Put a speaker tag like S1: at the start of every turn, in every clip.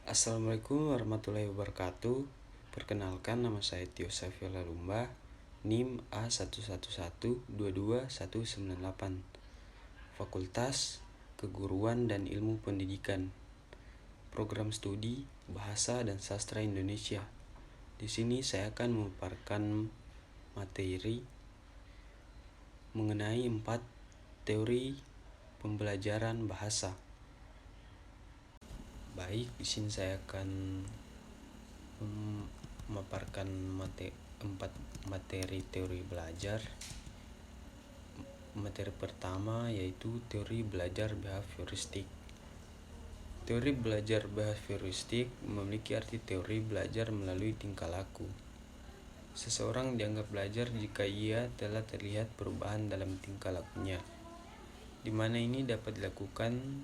S1: Assalamualaikum warahmatullahi wabarakatuh. Perkenalkan, nama saya Tio Safiula Lumba, NIM A11122198, Fakultas Keguruan dan Ilmu Pendidikan, Program Studi Bahasa dan Sastra Indonesia. Di sini saya akan memaparkan materi mengenai 4 teori pembelajaran bahasa. Baik, di sini saya akan memaparkan 4 materi teori belajar. Materi pertama yaitu teori belajar behavioristik. Teori belajar behavioristik memiliki arti teori belajar melalui tingkah laku. Seseorang dianggap belajar jika ia telah terlihat perubahan dalam tingkah lakunya, di mana ini dapat dilakukan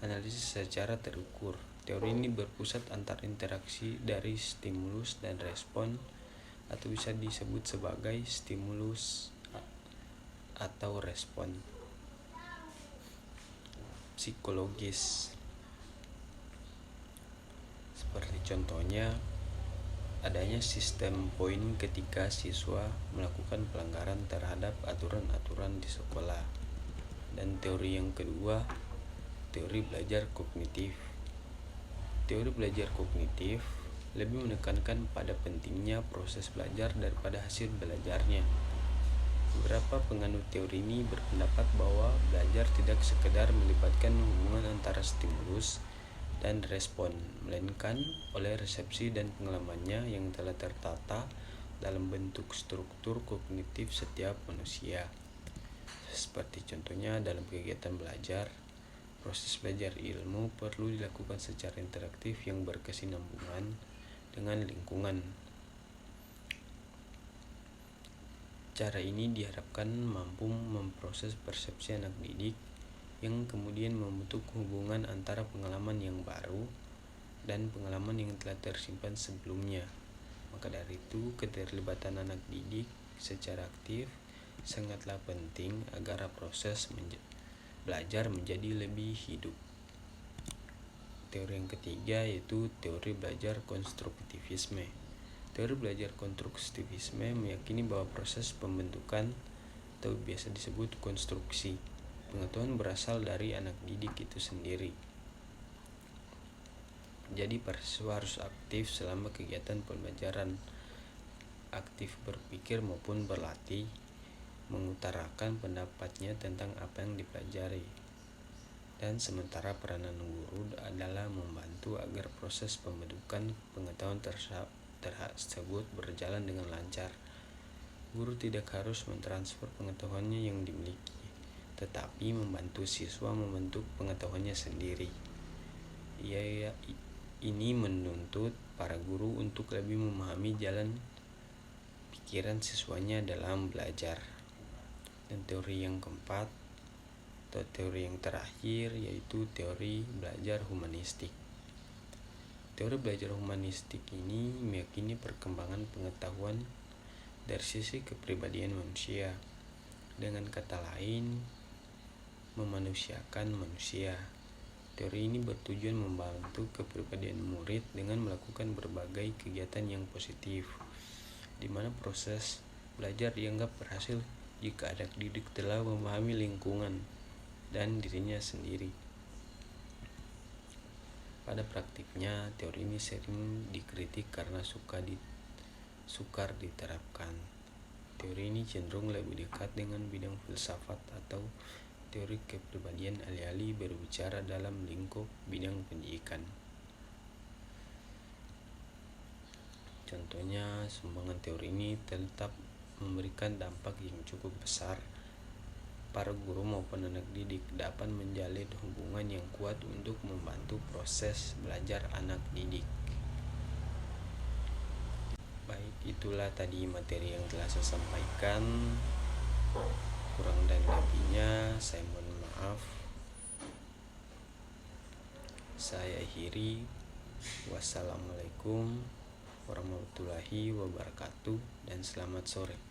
S1: analisis secara terukur. Teori ini berpusat antar interaksi dari stimulus dan respon, atau bisa disebut sebagai stimulus atau respon psikologis. Seperti contohnya, adanya sistem poin ketika siswa melakukan pelanggaran terhadap aturan-aturan di sekolah. Dan teori yang kedua, teori belajar kognitif. Teori belajar kognitif lebih menekankan pada pentingnya proses belajar daripada hasil belajarnya. Beberapa penganut teori ini berpendapat bahwa belajar tidak sekedar melibatkan hubungan antara stimulus dan respon, melainkan oleh resepsi dan pengalamannya yang telah tertata dalam bentuk struktur kognitif setiap manusia. Seperti contohnya dalam kegiatan belajar, proses belajar ilmu perlu dilakukan secara interaktif yang berkesinambungan dengan lingkungan. Cara ini diharapkan mampu memproses persepsi anak didik yang kemudian membentuk hubungan antara pengalaman yang baru dan pengalaman yang telah tersimpan sebelumnya. Maka dari itu, keterlibatan anak didik secara aktif sangatlah penting agar proses belajar menjadi lebih hidup. Teori yang ketiga yaitu teori belajar konstruktivisme. Teori belajar konstruktivisme meyakini bahwa proses pembentukan atau biasa disebut konstruksi pengetahuan berasal dari anak didik itu sendiri. Jadi siswa harus aktif selama kegiatan pembelajaran, aktif berpikir maupun berlatih, mengutarakan pendapatnya tentang apa yang dipelajari. Dan sementara peranan guru adalah membantu agar proses pembentukan pengetahuan tersebut berjalan dengan lancar. Guru tidak harus mentransfer pengetahuannya yang dimiliki, tetapi membantu siswa membentuk pengetahuannya sendiri. Ini menuntut para guru untuk lebih memahami jalan pikiran siswanya dalam belajar. Dan teori yang keempat atau teori yang terakhir yaitu teori belajar humanistik. Teori belajar humanistik ini meyakini perkembangan pengetahuan dari sisi kepribadian manusia. Dengan kata lain, memanusiakan manusia. Teori ini bertujuan membantu kepribadian murid dengan melakukan berbagai kegiatan yang positif, di mana proses belajar dianggap berhasil jika anak didik telah memahami lingkungan dan dirinya sendiri. Pada praktiknya, teori ini sering dikritik karena sukar diterapkan. Teori ini cenderung lebih dekat dengan bidang filsafat atau teori kepribadian, alih-alih berbicara dalam lingkup bidang pendidikan. Contohnya, sumbangan teori ini tetap memberikan dampak yang cukup besar. Para guru maupun anak didik dapat menjalin hubungan yang kuat untuk membantu proses belajar anak didik. Baik, itulah tadi materi yang telah saya sampaikan. Kurang dan lebihnya saya mohon maaf. Saya akhiri. Wassalamualaikum warahmatullahi wabarakatuh dan selamat sore.